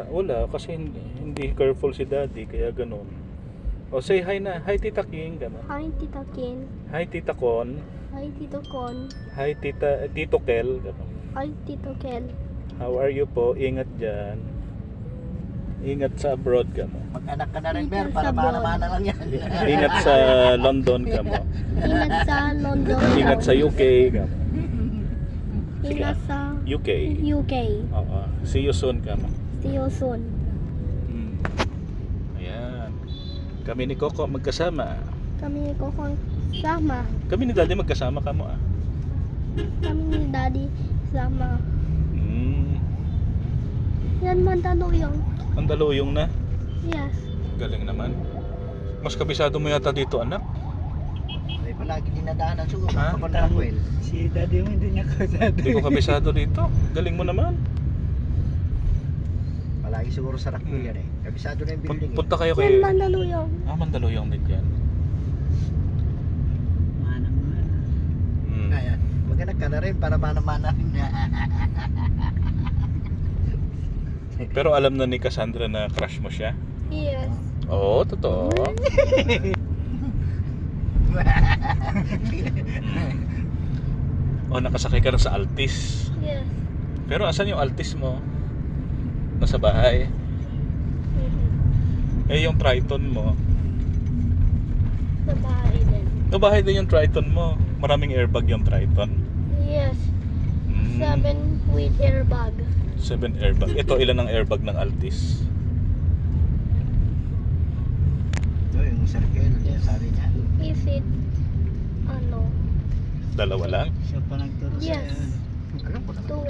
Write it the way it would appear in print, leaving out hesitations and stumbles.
Wala, kasi hindi careful si daddy, kaya ganun. O say hi na. Hi Tita King, gano'n. Hi, Tita Ken. Hi Tita Con. Hi, Tito Con. Hi Tito Kel, gano'n. Hi, Tito Ken. How are you po? Ingat dyan. Ingat sa abroad ka mo. Mag-anak ka na rin, Ber, Ingat para sa mana-mana lang yan. Ingat sa London ka mo. Ingat sa London. Ingat sa UK ka mo. Ingat sa UK. UK. Oo. See you soon ka mo. See you soon. Ayan. Kami ni Coco magkasama. Kami ko sama. Kami ni Daddy magkasama ka mo ah. Kami ni Daddy sama. Yan Mandaluyong. Mandaluyong na. Yes. Galing naman. Mas kabisado mo yata dito anak. May palagi dinadaanan siguro. Ha? Kapag Raquel. Si daddy mo hindi niya kasado. Hindi ko kabisado dito. Galing mo naman. Palagi siguro sa Raquel yan eh. Kabisado na yung building eh. Punta kayo Yan kay Mandaluyong. Mandaluyong din dyan. Manang-mana. Kaya, mag-anak ka na rin para mana-mana rin. Pero alam na ni Cassandra na crush mo siya? Yes. Oo, totoo. O, nakasakay ka na sa Altis. Yes. Pero asan yung Altis mo? Nasa bahay. Eh, yung Triton mo. Sa bahay din. Sa bahay din yung Triton mo. Maraming airbag yung Triton. Yes. 7 Mm, with airbag. 7 airbag. Ito, ilan ang airbag ng Altis? Ito yung circle, sabi niya. Is it ano? Dalawa lang? Siya pa nagturo Yes. sa'yo. Alam ko naman. 2